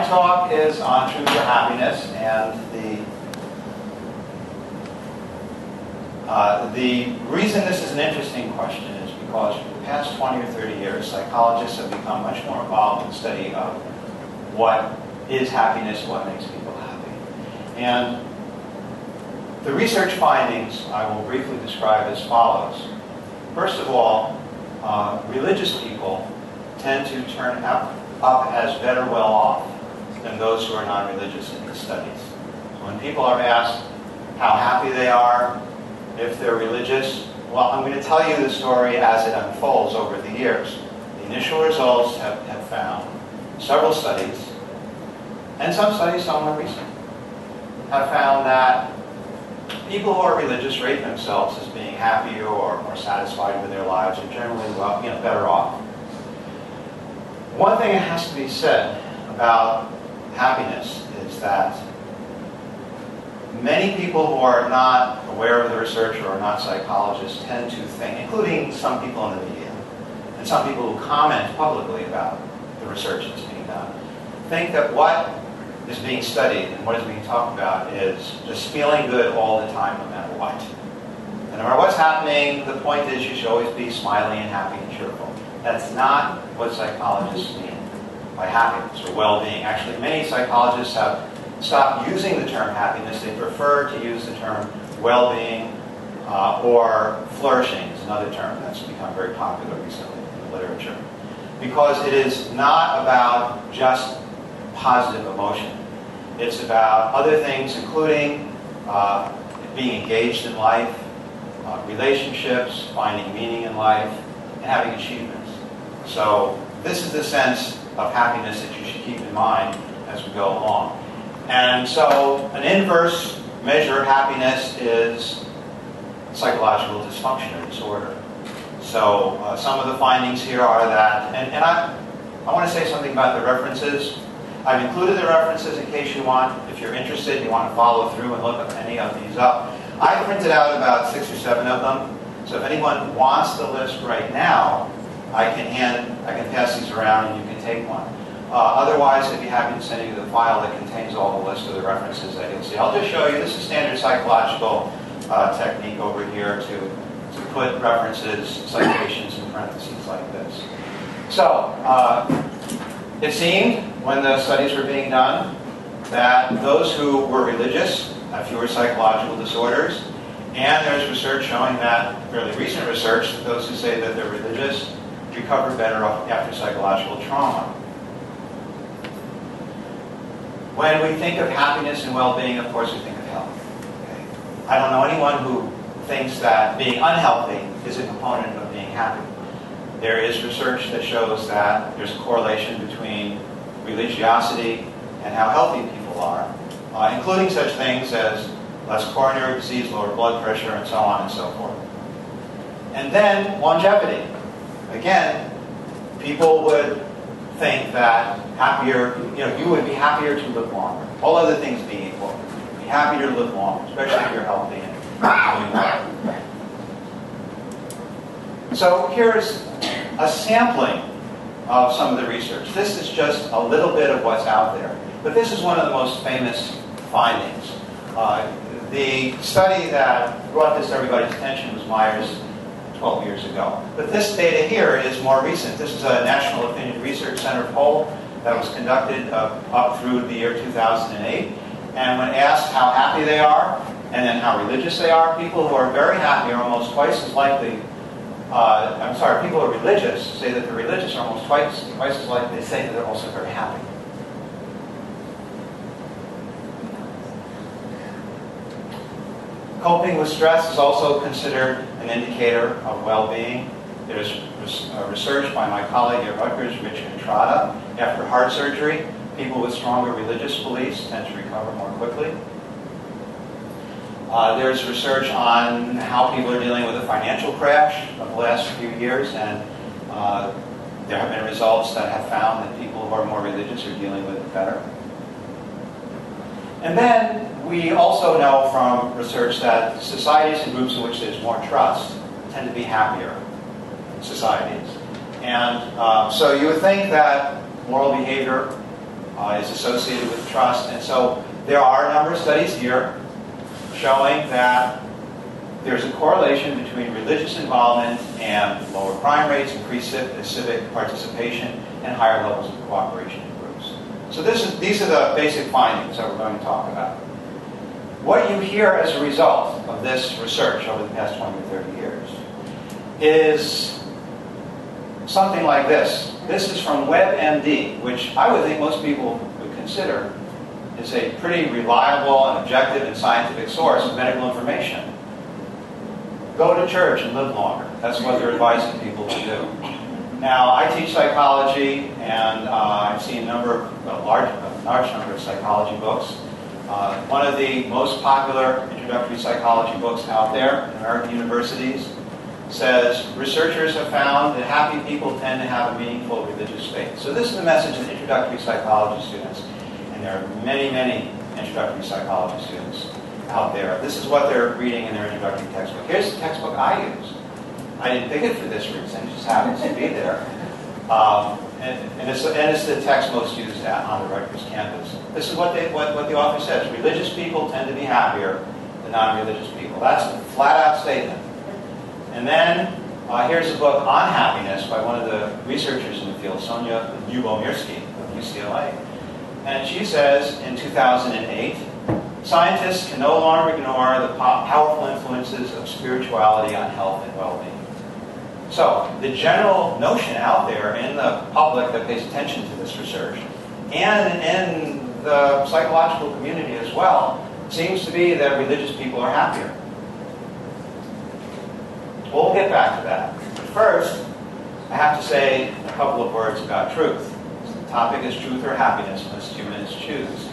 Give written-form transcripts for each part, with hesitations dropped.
talk is on Truth for Happiness, and the reason this is an interesting question is because for the past 20 or 30 years, psychologists have become much more involved in the study of what is happiness, what makes people happy. And the research findings I will briefly describe as follows. First of all, religious people tend to turn up as better well off than those who are non-religious in these studies. So when people are asked how happy they are, if they're religious, well, I'm going to tell you the story as it unfolds over the years. The initial results have found several studies, and some studies somewhat recent, have found that people who are religious rate themselves as being happier or more satisfied with their lives and generally better off. One thing that has to be said about happiness is that many people who are not aware of the research or are not psychologists tend to think, including some people in the media, and some people who comment publicly about the research that's being done, think that what is being studied and what is being talked about is just feeling good all the time, no matter what. And no matter what's happening, the point is you should always be smiling and happy and cheerful. That's not what psychologists mean by happiness or well-being. Actually, many psychologists have stopped using the term happiness. They prefer to use the term well-being or flourishing is another term that's become very popular recently in the literature. Because it is not about just positive emotion. It's about other things, including being engaged in life, relationships, finding meaning in life, and having achievements. So this is the sense of happiness that you should keep in mind as we go along. And so an inverse measure of happiness is psychological dysfunction or disorder. So some of the findings here are that, and I want to say something about the references. I've included the references in case you want, if you're interested, you want to follow through and look any of these up. I printed out about 6 or 7 of them. So if anyone wants the list right now, I can pass these around and you can take one. Otherwise, I'd be happy to send you the file that contains all the list of the references that you'll see. I'll just show you, this is standard psychological technique over here to put references, citations in parentheses like this. So, it seemed, when the studies were being done, that those who were religious have fewer psychological disorders, and there's research showing that, fairly recent research, that those who say that they're religious recover better after psychological trauma. When we think of happiness and well-being, of course we think of health. Okay? I don't know anyone who thinks that being unhealthy is a component of being happy. There is research that shows that there's a correlation between religiosity and how healthy people are, including such things as less coronary disease, lower blood pressure, and so on and so forth. And then longevity. Again, people would think that happier, you would be happier to live longer. All other things being equal, you'd be happier to live longer, especially if you're healthy and doing well. So here's a sampling of some of the research. This is just a little bit of what's out there. But this is one of the most famous findings. The study that brought this to everybody's attention was Myers 12 years ago. But this data here is more recent. This is a National Opinion Research Center poll that was conducted up through the year 2008. And when asked how happy they are and then how religious they are, people who are very happy are almost twice as likely people who are religious say that they're religious are almost twice as likely to say that they're also very happy. Coping with stress is also considered an indicator of well-being. There's research by my colleague at Rutgers, Rich Contrada. After heart surgery, people with stronger religious beliefs tend to recover more quickly. There's research on how people are dealing with a financial crash of the last few years, and there have been results that have found that people who are more religious are dealing with it better. And then we also know from research that societies and groups in which there's more trust tend to be happier societies. And so you would think that moral behavior is associated with trust. And so there are a number of studies here showing that there's a correlation between religious involvement and lower crime rates, increased civic participation, and higher levels of cooperation in groups. So these are the basic findings that we're going to talk about. What you hear as a result of this research over the past 20 or 30 years is something like this. This is from WebMD, which I would think most people would consider is a pretty reliable and objective and scientific source of medical information. Go to church and live longer. That's what they're advising people to do. Now, I teach psychology, and I've seen a large number of psychology books. One of the most popular introductory psychology books out there in American universities says, researchers have found that happy people tend to have a meaningful religious faith. So this is the message of introductory psychology students. And there are many, many introductory psychology students out there. This is what they're reading in their introductory textbook. Here's the textbook I use. I didn't pick it for this reason. It just happens to be there. And it's the text most used on the Rutgers campus. This is what the author says. Religious people tend to be happier than non-religious people. That's a flat-out statement. And then here's a book on happiness by one of the researchers in the field, Sonia Lyubomirsky of UCLA. And she says in 2008, scientists can no longer ignore the powerful influences of spirituality on health and well-being. So the general notion out there in the public that pays attention to this research, and in the psychological community as well, seems to be that religious people are happier. We'll get back to that. But first, I have to say a couple of words about truth. The topic is truth or happiness, must humanists choose.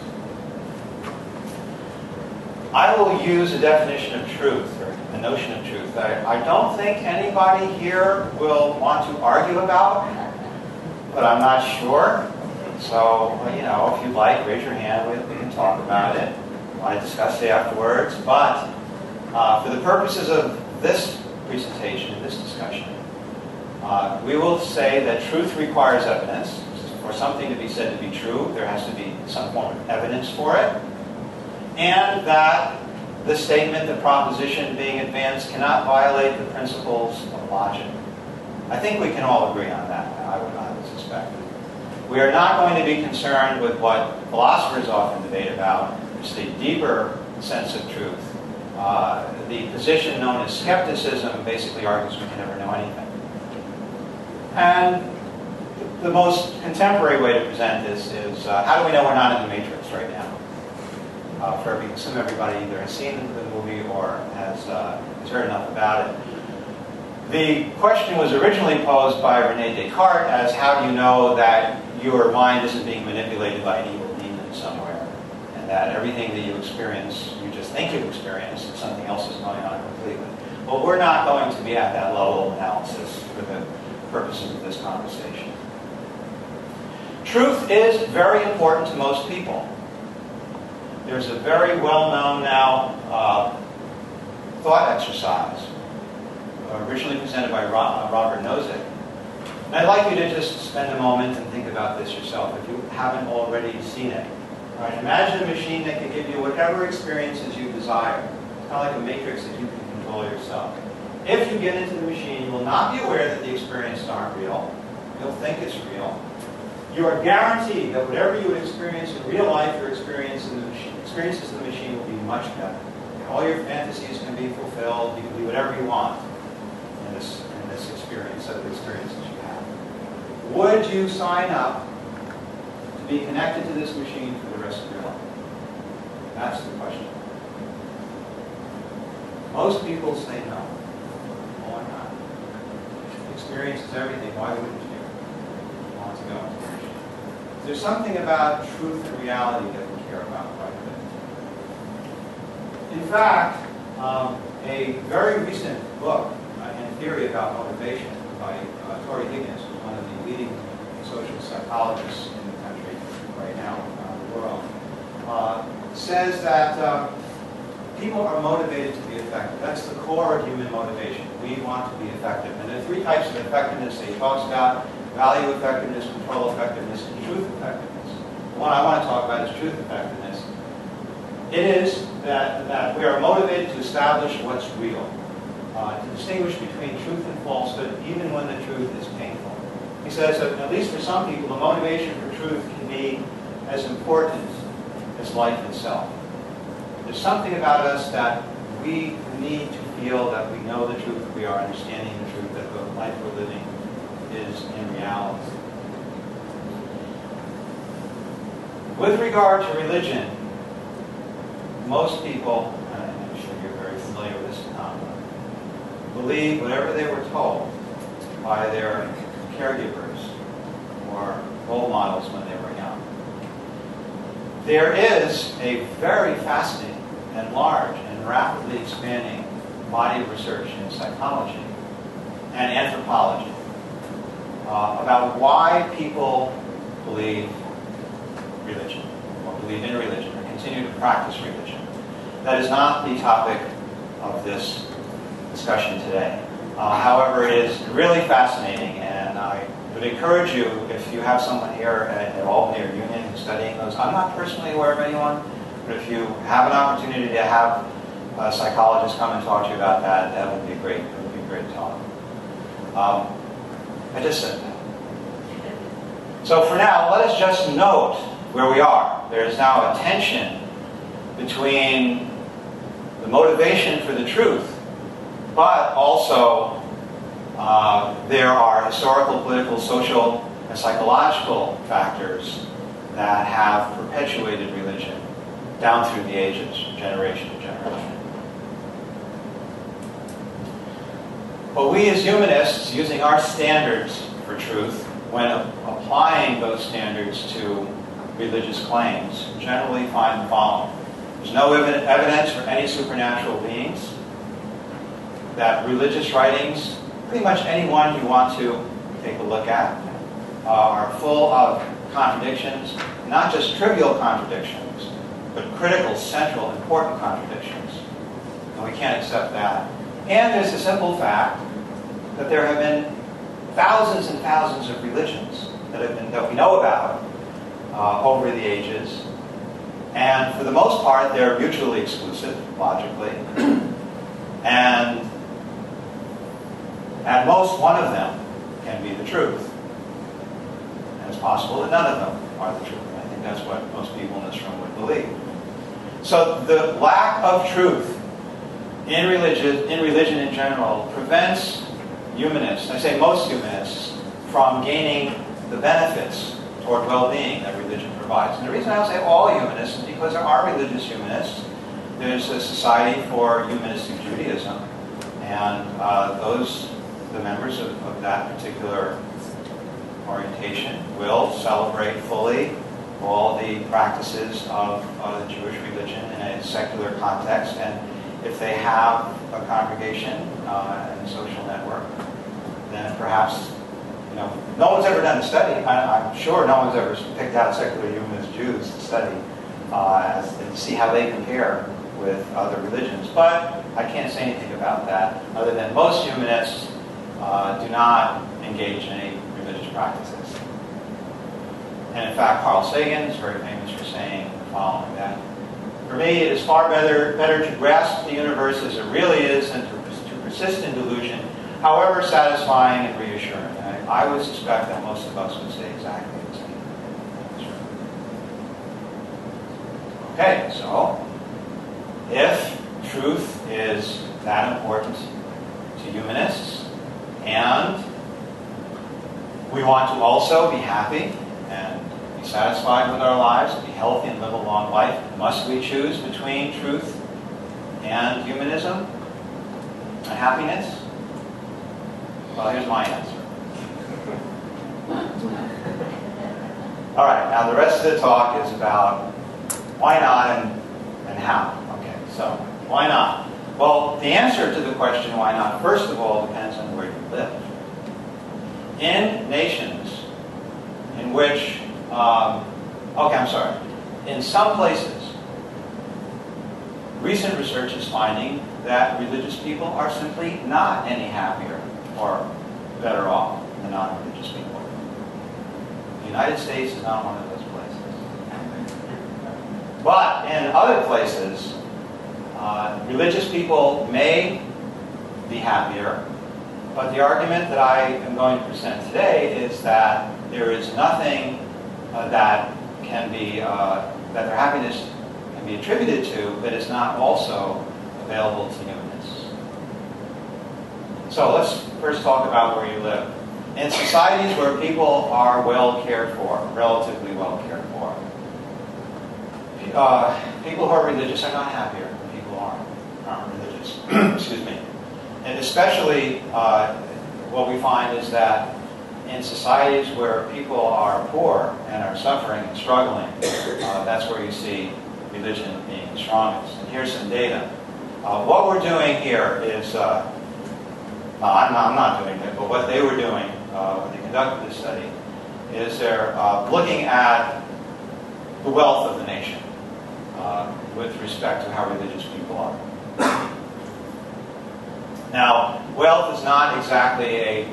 I will use a definition of truth, or the notion of truth, that I don't think anybody here will want to argue about, but I'm not sure. So, if you'd like, raise your hand. We can talk about it. I want to discuss it afterwards. But for the purposes of this presentation, this discussion, we will say that truth requires evidence. For something to be said to be true, there has to be some form of evidence for it. And that the statement, the proposition being advanced cannot violate the principles of logic. I think we can all agree on that, I would suspect. We are not going to be concerned with what philosophers often debate about, which is a deeper sense of truth. The position known as skepticism basically argues we can never know anything. And the most contemporary way to present this is, how do we know we're not in the Matrix right now? Some everybody either has seen the movie or has heard enough about it. The question was originally posed by René Descartes as, how do you know that your mind isn't being manipulated by an evil demon somewhere, and that everything that you experience, you just think you experience, and something else is going on completely? Well, we're not going to be at that level of analysis for the purposes of this conversation. Truth is very important to most people. There's a very well-known now thought exercise, originally presented by Robert Nozick. And I'd like you to just spend a moment and think about this yourself if you haven't already seen it. All right, imagine a machine that can give you whatever experiences you desire. It's kind of like a matrix that you can control yourself. If you get into the machine, you will not be aware that the experiences aren't real. You'll think it's real. You are guaranteed that whatever you would experience in real life, your experiences in the machine will be much better. All your fantasies can be fulfilled. You can do whatever you want in this experience, set of experiences you have. Would you sign up to be connected to this machine for the rest of your life? That's the question. Most people say no. Why not? Experience is everything. Why wouldn't you want to go into the machine? There's something about truth and reality that we care about quite a bit. In fact, a very recent book in theory about motivation by Tori Higgins, who's one of the leading social psychologists in the country right now, around the world, says that people are motivated to be effective. That's the core of human motivation. We want to be effective. And there are three types of effectiveness that he talks about: value effectiveness, control effectiveness, and truth effectiveness. the one I want to talk about is truth effectiveness. It is that we are motivated to establish what's real, to distinguish between truth and falsehood, even when the truth is painful. He says that, at least for some people, the motivation for truth can be as important as life itself. There's something about us that we need to feel that we know the truth, we are understanding the truth, that the life we're living is in reality. With regard to religion, most people, and I'm sure you're very familiar with this phenomenon, believe whatever they were told by their caregivers or role models when they were young. There is a very fascinating and large and rapidly expanding body of research in psychology and anthropology about why people believe religion, or believe in religion, or continue to practice religion. That is not the topic of this discussion today. However, it is really fascinating, and I would encourage you, if you have someone here at Albany or Union who's studying those. I'm not personally aware of anyone, but if you have an opportunity to have a psychologist come and talk to you about that, that would be great. It would be a great talk. I just said that. So for now, let us just note where we are. There is now a tension between the motivation for the truth, but also there are historical, political, social, and psychological factors that have perpetuated religion down through the ages, generation to generation. But we as humanists, using our standards for truth, when applying those standards to religious claims, generally find the following. There's no evidence for any supernatural beings, that religious writings, pretty much any one you want to take a look at, are full of contradictions, not just trivial contradictions, but critical, central, important contradictions. And we can't accept that. And there's the simple fact that there have been thousands and thousands of religions that we know about over the ages. And for the most part, they're mutually exclusive, logically. And at most, one of them can be the truth. And it's possible that none of them are the truth. And I think that's what most people in this room would believe. So the lack of truth in religion in general, prevents humanists, I say most humanists, from gaining the benefits toward well-being that religion provides. And the reason I don't say all humanists is because there are religious humanists. There's a Society for Humanistic Judaism, and the members of that particular orientation will celebrate fully all the practices of the Jewish religion in a secular context. And if they have a congregation and a social network, then perhaps, no one's ever done a study. I'm sure no one's ever picked out secular humanist Jews to study and see how they compare with other religions. But I can't say anything about that, other than most humanists do not engage in any religious practices. And in fact, Carl Sagan is very famous for saying the following, that for me, it is far better to grasp the universe as it really is than to persist in delusion, however satisfying and reassuring. And I would suspect that most of us would say exactly the same thing. Okay, so if truth is that important to humanists, and we want to also be happy and be satisfied with our lives, be healthy and live a long life, must we choose between truth and humanism and happiness? Well, here's my answer. All right, now the rest of the talk is about why not and how. Okay, so why not? Well, the answer to the question why not, first of all, depends on where you live. In nations in which, in some places, recent research is finding that religious people are simply not any happier or better off than non-religious people. The United States is not one of those places. But in other places, religious people may be happier, but the argument that I am going to present today is that there is nothing that can be, that their happiness can be attributed to that is not also available to humanists. So let's first talk about where you live. In societies where people are well cared for, relatively well cared for, people who are religious are not happier than people who aren't religious. Excuse me. And especially what we find is that in societies where people are poor and are suffering and struggling, that's where you see religion being the strongest. And here's some data. What we're doing here is, I'm not doing it, but what they were doing when they conducted this study is they're looking at the wealth of the nation with respect to how religious people are. Now, wealth is not exactly a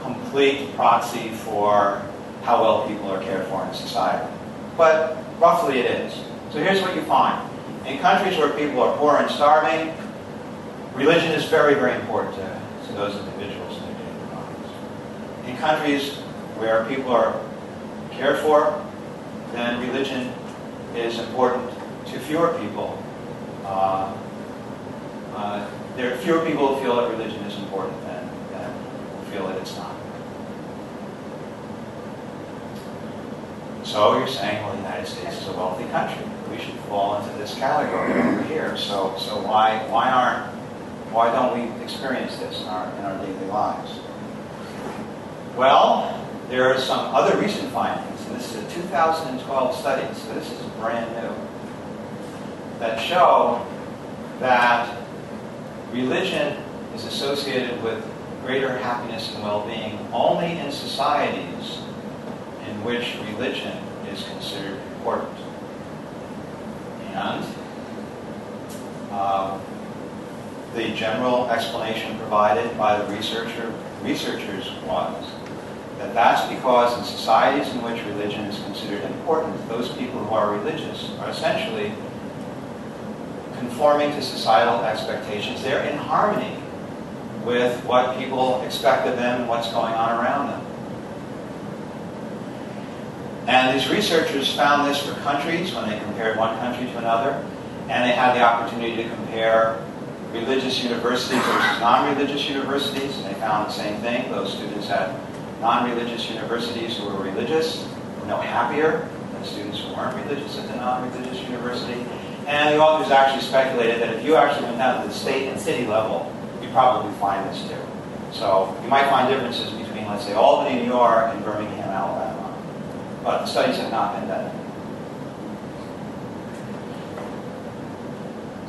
complete proxy for how well people are cared for in society, but roughly it is. So here's what you find. In countries where people are poor and starving, religion is very, very important to those individuals in their daily lives. In countries where people are cared for, then religion is important to fewer people. There are fewer people who feel that religion is important than who feel that it's not. So you're saying, well, the United States is a wealthy country. We should fall into this category over here. So why don't we experience this in our daily lives? Well, there are some other recent findings, and this is a 2012 study, so this is brand new, that show that religion is associated with greater happiness and well-being only in societies in which religion is considered important. And the general explanation provided by the researchers was that that's because in societies in which religion is considered important, those people who are religious are essentially conforming to societal expectations. They're in harmony with what people expect of them and what's going on around them. And these researchers found this for countries when they compared one country to another, and they had the opportunity to compare religious universities versus non-religious universities, and they found the same thing. Those students at non-religious universities who were religious were no happier than students who weren't religious at the non-religious university. And the authors actually speculated that if you actually went down to the state and city level, you'd probably find this too. So you might find differences between, let's say, Albany, New York, and Birmingham, Alabama. But the studies have not been done.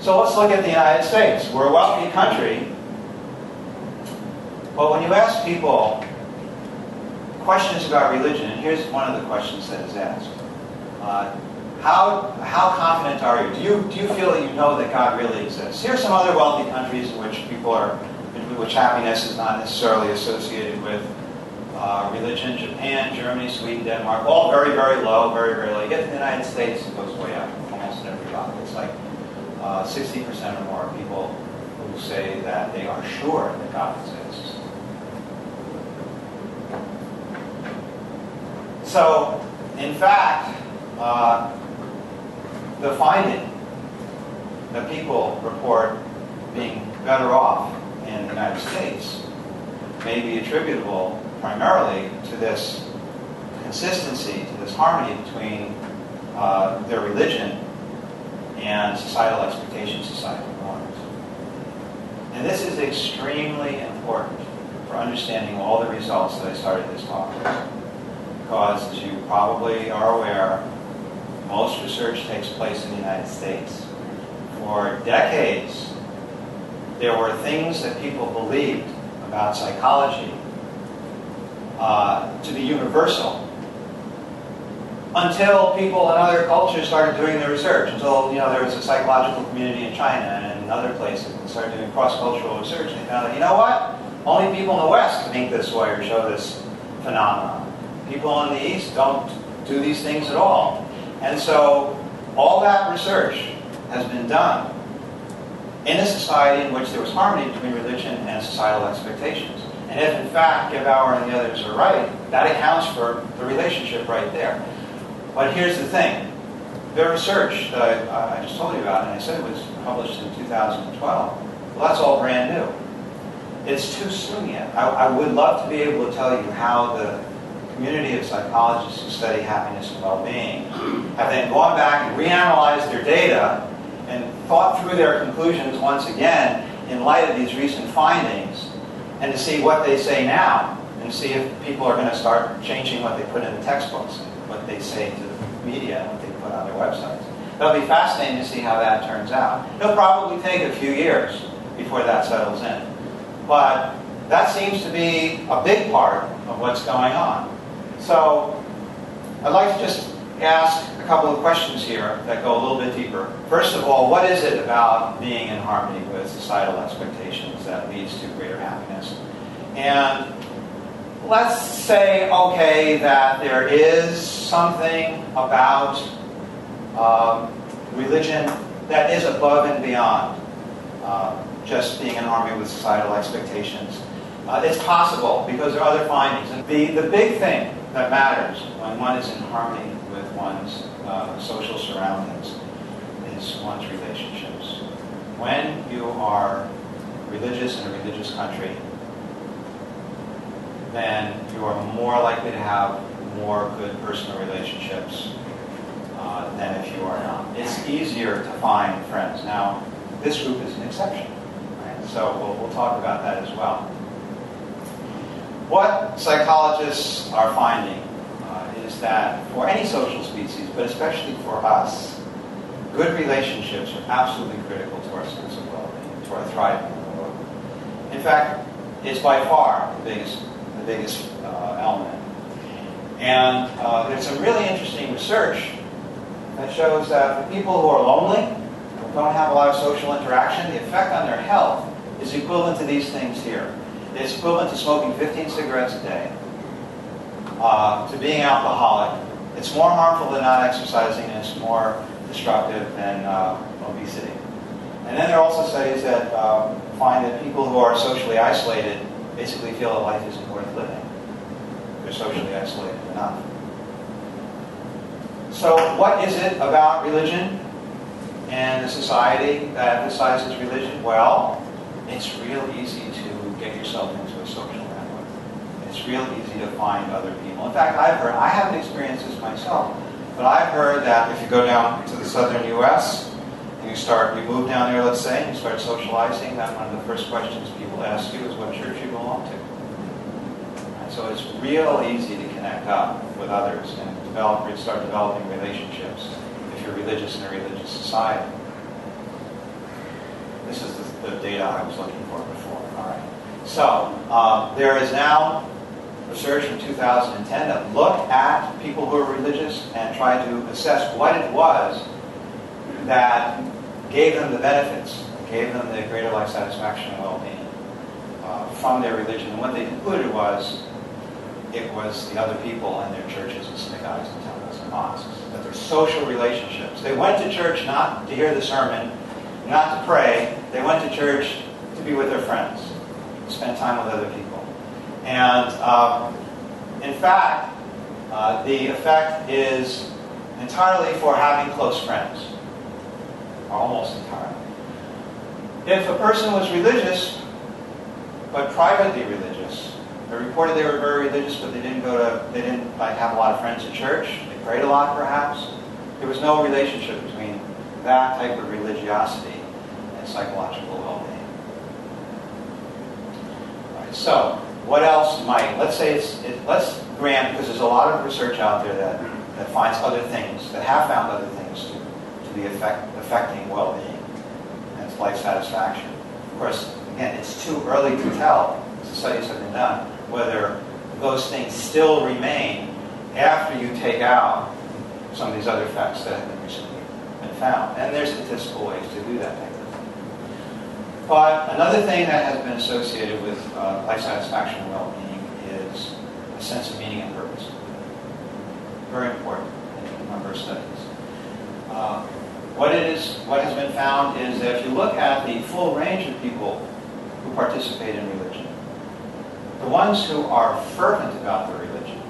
So let's look at the United States. We're a wealthy country, but when you ask people questions about religion, and here's one of the questions that is asked. How confident are you? Do you feel that you know that God really exists? Here are some other wealthy countries in which which happiness is not necessarily associated with religion. Japan, Germany, Sweden, Denmark, all very, very low, very, very low. You get to the United States, it goes way up, almost in every pocket. It's like 60% or more people who say that they are sure that God exists. So, in fact, the finding that people report being better off in the United States may be attributable primarily to this consistency, to this harmony between their religion and societal expectations, societal norms. And this is extremely important for understanding all the results that I started this talk with. Because, as you probably are aware, most research takes place in the United States. For decades, there were things that people believed about psychology to be universal until people in other cultures started doing the research, until there was a psychological community in China and in other places that started doing cross-cultural research, and they found out, you know what? Only people in the West think this way or show this phenomenon. People in the East don't do these things at all. And so all that research has been done in a society in which there was harmony between religion and societal expectations. And if, in fact, Gebauer and the others are right, that accounts for the relationship right there. But here's the thing. The research that I just told you about, and I said it was published in 2012, well, that's all brand new. It's too soon yet. I would love to be able to tell you how the community of psychologists who study happiness and well-being have then gone back and reanalyzed their data and thought through their conclusions once again in light of these recent findings, and to see what they say now, and see if people are going to start changing what they put in the textbooks, and what they say to the media, and what they put on their websites. It'll be fascinating to see how that turns out. It'll probably take a few years before that settles in. But that seems to be a big part of what's going on. So I'd like to just ask a couple of questions here that go a little bit deeper. First of all, what is it about being in harmony with societal expectations that leads to greater happiness? And let's say, okay, that there is something about religion that is above and beyond just being in harmony with societal expectations. It's possible because there are other findings. And the big thing that matters when one is in harmony with one's social surroundings is one's relationships. When you are religious in a religious country, then you are more likely to have more good personal relationships than if you are not. It's easier to find friends. Now, this group is an exception, right? So we'll talk about that as well. What psychologists are finding is that for any social species, but especially for us, good relationships are absolutely critical to our sense of well-being, to our thriving in the world. In fact, it's by far the biggest element. And there's some really interesting research that shows that for people who are lonely, who don't have a lot of social interaction, the effect on their health is equivalent to these things here. It's equivalent to smoking 15 cigarettes a day, to being alcoholic. It's more harmful than not exercising, and it's more destructive than obesity. And then there are also studies that find that people who are socially isolated basically feel that life isn't worth living. They're socially isolated enough. So what is it about religion and the society that emphasizes religion? Well, it's real easy to get yourself into a social network. It's real easy to find other people. In fact, I haven't experienced this myself, but I've heard that if you go down to the southern U.S., and you move down there, let's say, and you start socializing, that one of the first questions people ask you is what church you belong to. And so it's real easy to connect up with others and start developing relationships if you're religious in a religious society. This is the data I was looking for before. All right. So there is now research from 2010 that looked at people who are religious and tried to assess what it was that gave them the benefits, gave them the greater life satisfaction and well-being from their religion. And what they concluded was it was the other people and their churches and synagogues and temples and mosques, that their social relationships. They went to church not to hear the sermon, not to pray. They went to church to be with their friends, to spend time with other people. And in fact, the effect is entirely for having close friends, or almost entirely. If a person was religious, but privately religious, they reported they were very religious, but they didn't have a lot of friends at church. They prayed a lot, perhaps. There was no relationship between that type of religiosity and psychological well-being. All right, so what else might? Let's say let's grant, because there's a lot of research out there that finds other things, that have found other things to be affecting well-being and life satisfaction. Of course, again, it's too early to tell. The studies have been done whether those things still remain after you take out some of these other effects that have been recently been found. And there's statistical ways to do that type of thing. But another thing that has been associated with life satisfaction and well-being is a sense of meaning and purpose. Very important in a number of studies. what has been found is that if you look at the full range of people who participate in religion, the ones who are fervent about their religion,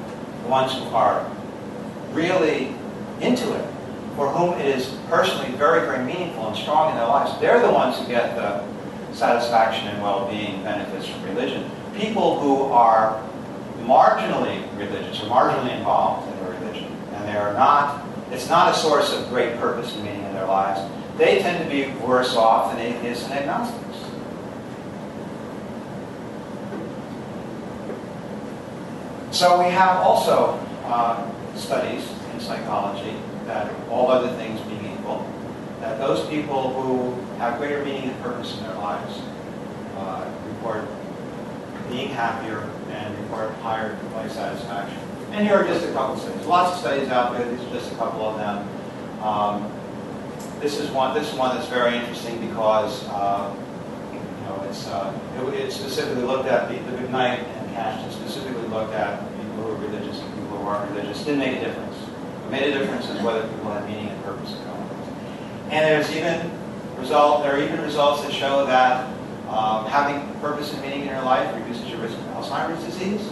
the ones who are really into it, for whom it is personally very, very meaningful and strong in their lives, they're the ones who get the satisfaction and well-being benefits from religion. People who are marginally religious or marginally involved in their religion, and they are not, it's not a source of great purpose and meaning in their lives, they tend to be worse off than atheists and agnostics. So we have also studies in psychology that, all other things being equal, that those people who have greater meaning and purpose in their lives report being happier and report higher life satisfaction. And here are just a couple of studies. Lots of studies out there. These are just a couple of them. This is one that's very interesting because it specifically looked at the McKnight and Cash specifically looked at people who are religious and people who aren't religious. Didn't make a difference. What made a difference is whether people had meaning and purpose in their lives. And there are even results that show that having purpose and meaning in your life reduces your risk of Alzheimer's disease.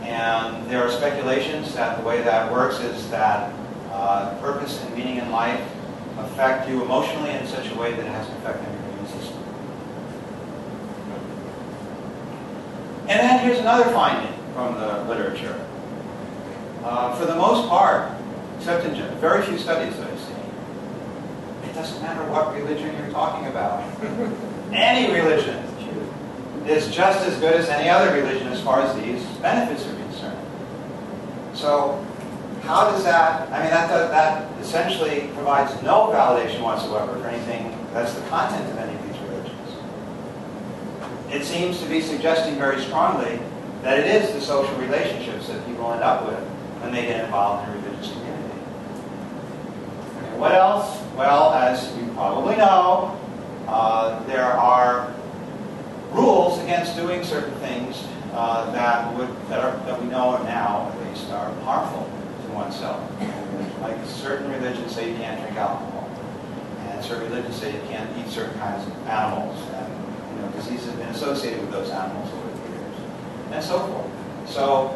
And there are speculations that the way that works is that purpose and meaning in life affect you emotionally in such a way that it has an effect on your immune system. And then here's another finding from the literature. For the most part, except in very few studies that I've seen, it doesn't matter what religion you're talking about. Any religion is just as good as any other religion as far as these benefits are concerned. So how does that, I mean, that essentially provides no validation whatsoever for anything that's the content of any of these religions. It seems to be suggesting very strongly that it is the social relationships that people end up with when they get involved in a religious community. Okay, what else? Well, as you probably know, there are rules against doing certain things that we know now, at least, are harmful to oneself. Like certain religions say you can't drink alcohol, and certain religions say you can't eat certain kinds of animals, and diseases have been associated with those animals over the years, and so forth. So,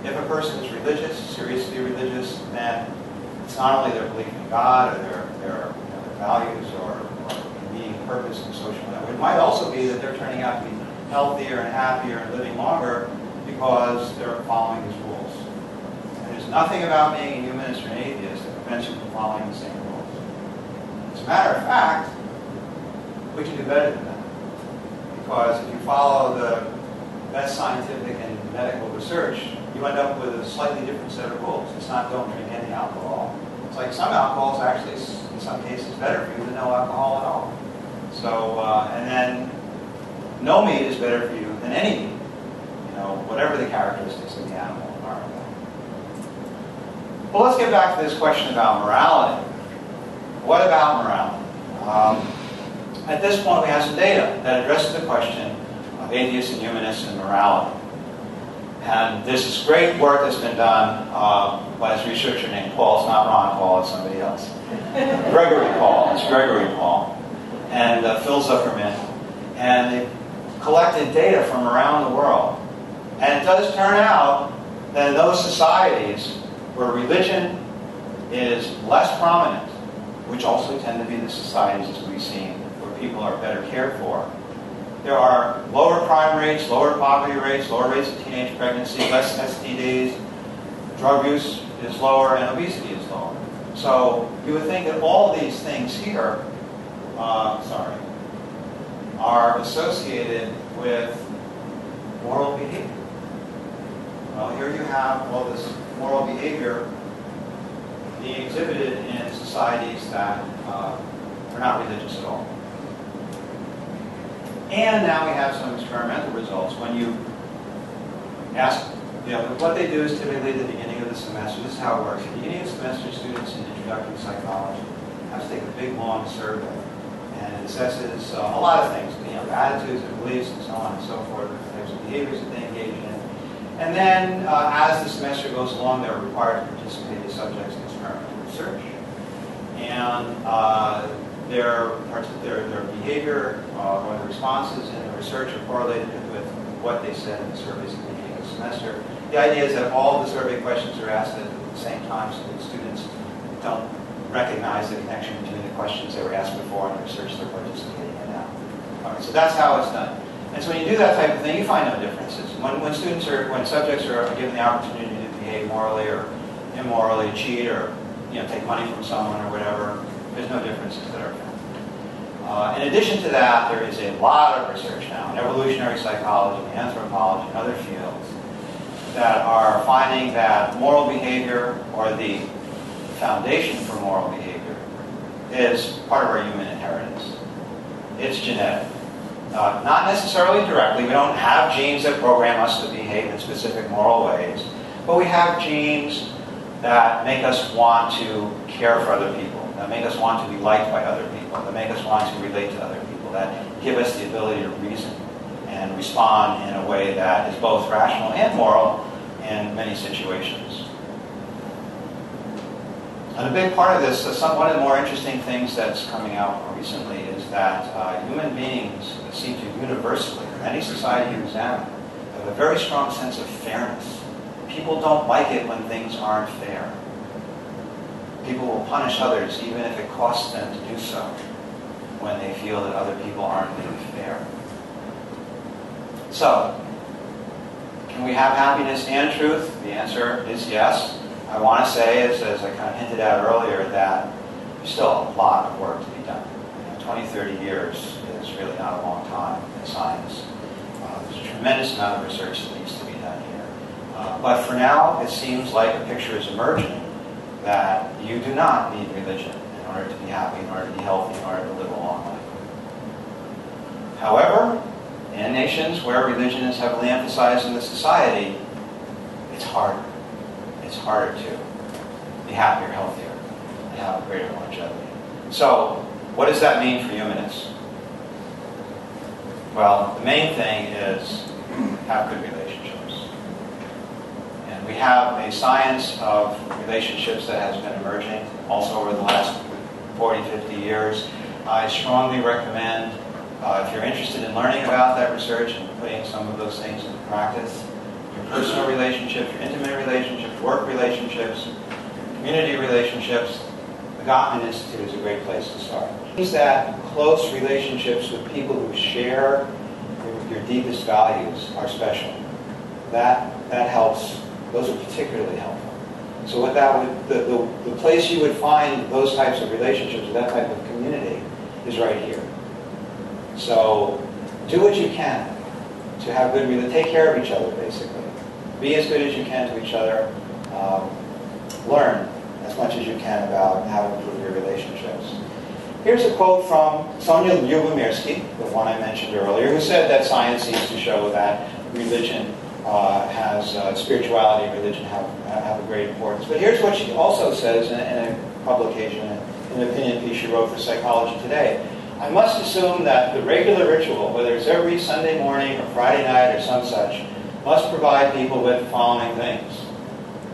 if a person is religious, seriously religious, then it's not only their belief in God or their values or meaning, purpose, and social network. It might also be that they're turning out to be healthier and happier and living longer because they're following these rules. And there's nothing about being a humanist or an atheist that prevents you from following the same rules. As a matter of fact, we can do better than that. Because if you follow the best scientific and medical research, you end up with a slightly different set of rules. It's not don't drink any alcohol. It's like some alcohol is actually, in some cases, better for you than no alcohol at all. So, and then no meat is better for you than any meat, whatever the characteristics of the animal are. Well, let's get back to this question about morality. What about morality? At this point, we have some data that addresses the question of atheists and humanists and morality. And this is great work that's been done by this researcher named Paul. It's not Ron Paul, it's somebody else. Gregory Paul. It's Gregory Paul. And Phil Zuckerman. And they collected data from around the world. And it does turn out that in those societies where religion is less prominent, which also tend to be the societies, as we've seen, where people are better cared for, there are lower crime rates, lower poverty rates, lower rates of teenage pregnancy, less STDs, drug use is lower, and obesity is lower. So you would think that all these things here are associated with moral behavior. Well, here you have all this moral behavior being exhibited in societies that are not religious at all. And now we have some experimental results. When you ask, what they do is typically at the beginning of the semester, this is how it works. At the beginning of the semester, students in introductory psychology have to take a big, long survey. And it assesses a lot of things, attitudes and beliefs and so on and so forth, the types of behaviors that they engage in. And then, as the semester goes along, they're required to participate as subjects in experimental research. and their behavior or the responses in the research are correlated with what they said in the surveys at the beginning of the semester. The idea is that all the survey questions are asked at the same time, so that students don't recognize the connection between the questions they were asked before and the research they're participating in now. All right, so that's how it's done. And so when you do that type of thing, you find no differences. When subjects are given the opportunity to behave morally or immorally, cheat or take money from someone or whatever, there's no differences that are found. In addition to that, there is a lot of research now in evolutionary psychology, anthropology, and other fields that are finding that moral behavior, or the foundation for moral behavior, is part of our human inheritance. It's genetic. Not necessarily directly. We don't have genes that program us to behave in specific moral ways, but we have genes that make us want to care for other people, that make us want to be liked by other people, that make us want to relate to other people, that give us the ability to reason and respond in a way that is both rational and moral in many situations. And a big part of this, one of the more interesting things that's coming out more recently is that human beings seem to universally, in any society you examine, have a very strong sense of fairness. People don't like it when things aren't fair. People will punish others even if it costs them to do so when they feel that other people aren't being fair. So, can we have happiness and truth? The answer is yes. I want to say, as I kind of hinted at earlier, that there's still a lot of work to be done. 20, 30 years is really not a long time in science. There's a tremendous amount of research that needs to be done here. But for now, it seems like a picture is emerging that you do not need religion in order to be happy, in order to be healthy, in order to live a long life. However, in nations where religion is heavily emphasized in the society, it's harder. It's harder to be happier, healthier, and have greater longevity. So, what does that mean for humanists? Well, the main thing is have good relationships. And we have a science of relationships that has been emerging also over the last 40, 50 years. I strongly recommend, if you're interested in learning about that research and putting some of those things into practice, your personal relationships, your intimate relationships, work relationships, community relationships, the Gottman Institute is a great place to start. It means that close relationships with people who share your deepest values are special. That helps. Those are particularly helpful. So what that would, the place you would find those types of relationships, that type of community, is right here. So do what you can to have good relationships. Take care of each other, basically. Be as good as you can to each other. Learn as much as you can about how to improve your relationships. Here's a quote from Sonia Lyubomirsky, the one I mentioned earlier, who said that science seems to show that religion spirituality and religion have a great importance. But here's what she also says in a publication, in an opinion piece she wrote for Psychology Today. I must assume that the regular ritual, whether it's every Sunday morning or Friday night or some such, must provide people with the following things.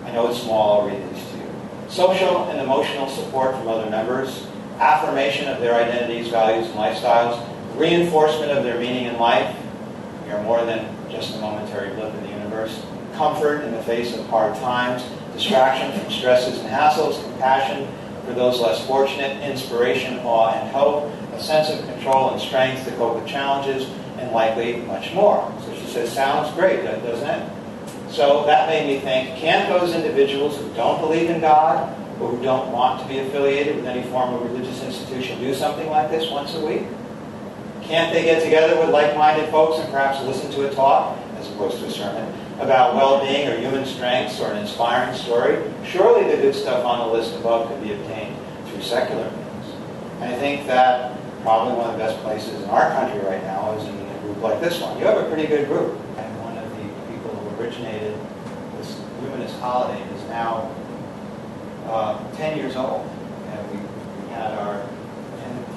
I know it's small, I'll read these to you. Social and emotional support from other members, affirmation of their identities, values, and lifestyles, reinforcement of their meaning in life. We are more than just a momentary blip in the universe. Comfort in the face of hard times, distraction from stresses and hassles, compassion for those less fortunate, inspiration, awe, and hope, a sense of control and strength to cope with challenges, and likely much more. So she says, sounds great, doesn't it? So that made me think, can't those individuals who don't believe in God or who don't want to be affiliated with any form of religious institution do something like this once a week? Can't they get together with like-minded folks and perhaps listen to a talk, as opposed to a sermon, about well-being or human strengths or an inspiring story? Surely the good stuff on the list above could be obtained through secular means. And I think that probably one of the best places in our country right now is in a group like this one. You have a pretty good group. And one of the people who originated this Humanist holiday is now 10 years old. And we had our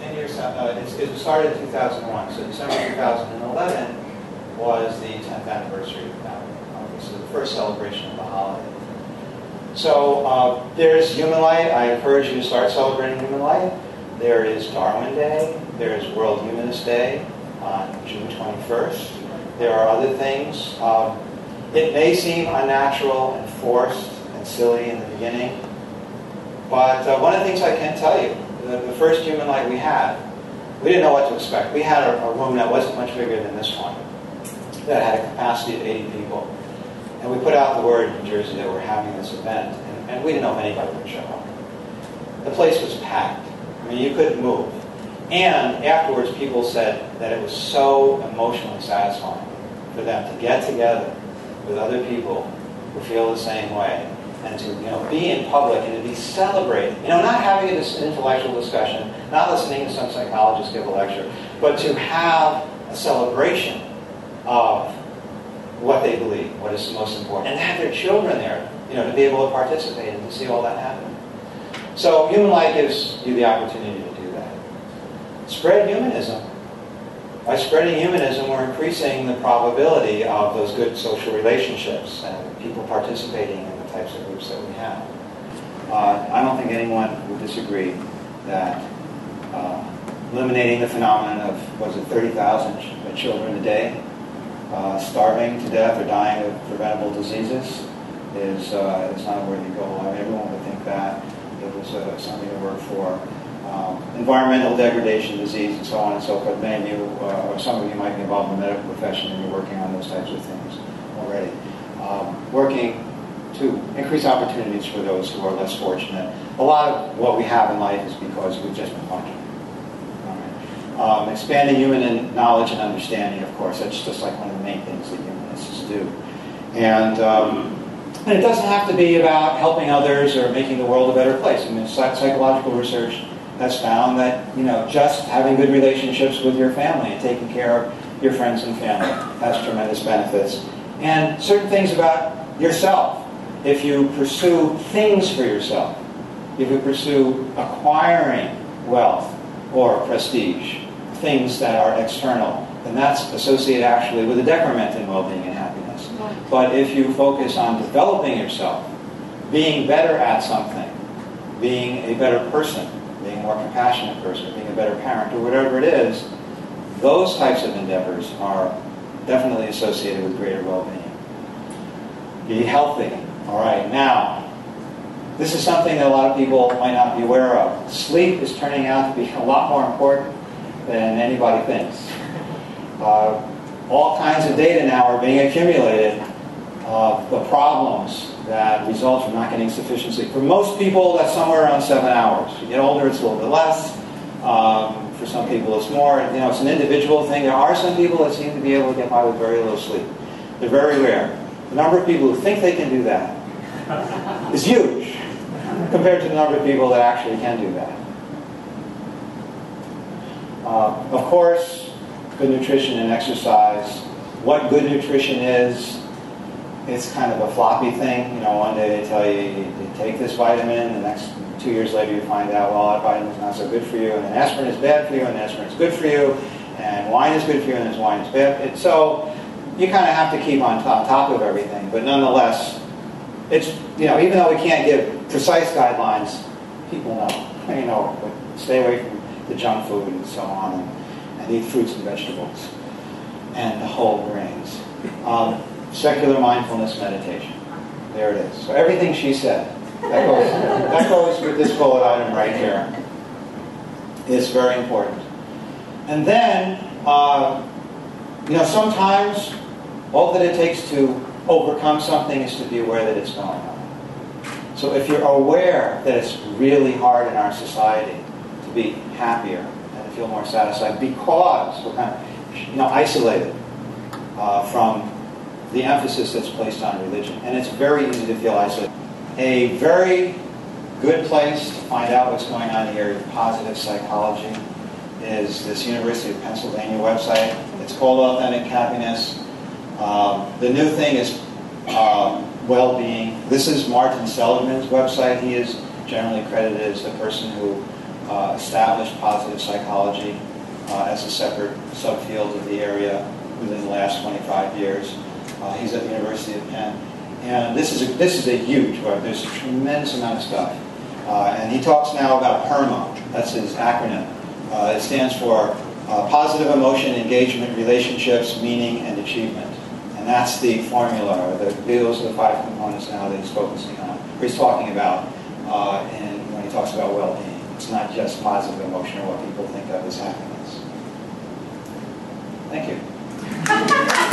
10 years, it started in 2001, so December 2011 was the 10th anniversary of that, obviously the first celebration of the holiday. So there's Human Light. I encourage you to start celebrating Human Light. There is Darwin Day. There is World Humanist Day on June 21st. There are other things. It may seem unnatural and forced and silly in the beginning, but one of the things I can tell you, the first Human Light we had, we didn't know what to expect. We had a room that wasn't much bigger than this one, that had a capacity of 80 people. And we put out the word in New Jersey that we're having this event, and we didn't know if anybody would show up. The place was packed. I mean, you couldn't move. And afterwards, people said that it was so emotionally satisfying for them to get together with other people who feel the same way, and to be in public and to be celebrated. Not having an intellectual discussion, not listening to some psychologist give a lecture, but to have a celebration of what they believe, what is most important, and to have their children there, to be able to participate and to see all that happen. So Human Light gives you the opportunity to do that. Spread humanism. By spreading humanism, we're increasing the probability of those good social relationships and people participating in the types of groups that we have. I don't think anyone would disagree that eliminating the phenomenon of, 30,000 children a day starving to death or dying of preventable diseases is not a worthy goal. I mean, everyone would think that it was something to work for. Environmental degradation, disease, and so on and so forth. Many of you, or some of you might be involved in the medical profession and you're working on those types of things already. Working to increase opportunities for those who are less fortunate. A lot of what we have in life is because we've just been lucky. Expanding human knowledge and understanding, of course, that's just like one of the main things that humanists do. And it doesn't have to be about helping others or making the world a better place. I mean, psychological research has found that, just having good relationships with your family and taking care of your friends and family has tremendous benefits. And certain things about yourself. If you pursue things for yourself, if you pursue acquiring wealth or prestige, things that are external, then that's associated actually with a decrement in well-being and happiness. But if you focus on developing yourself, being better at something, being a better person, being a more compassionate person, being a better parent, or whatever it is, those types of endeavors are definitely associated with greater well-being. Be healthy. All right, now, this is something that a lot of people might not be aware of. Sleep is turning out to be a lot more important than anybody thinks. All kinds of data now are being accumulated of the problems that result from not getting sufficient sleep. For most people, that's somewhere around 7 hours. As you get older, it's a little bit less. For some people, it's more. It's an individual thing. There are some people that seem to be able to get by with very little sleep. They're very rare. The number of people who think they can do that is huge compared to the number of people that actually can do that. Of course, good nutrition and exercise. What good nutrition is, it's kind of a floppy thing. One day they tell you take this vitamin, the next 2 years later you find out, well, that vitamin's not so good for you, and then aspirin is bad for you, and aspirin is good for you, and wine is good for you, and then wine is bad. So you kind of have to keep on top of everything, but nonetheless, it's, even though we can't give precise guidelines, people know, but stay away from the junk food and so on, and eat fruits and vegetables and the whole grains. Secular mindfulness meditation. There it is. So everything she said, that goes with this bullet item right here. It's very important. And then, sometimes all that it takes to overcome something is to be aware that it's going on. So if you're aware that it's really hard in our society to be happier and to feel more satisfied because we're kind of isolated from the emphasis that's placed on religion. And it's very easy to feel isolated. A very good place to find out what's going on here in positive psychology is this University of Pennsylvania website. It's called Authentic Happiness. The new thing is well-being. This is Martin Seligman's website. He is generally credited as the person who established positive psychology as a separate subfield of the area within the last 25 years. He's at the University of Penn. And this is a huge book. There's a tremendous amount of stuff. And he talks now about PERMO. That's his acronym. It stands for Positive Emotion, Engagement, Relationships, Meaning, and Achievement. And that's the formula, or those are the 5 components now that he's focusing on, or he's talking about when he talks about well-being. It's not just positive emotion or what people think of as happiness. Thank you.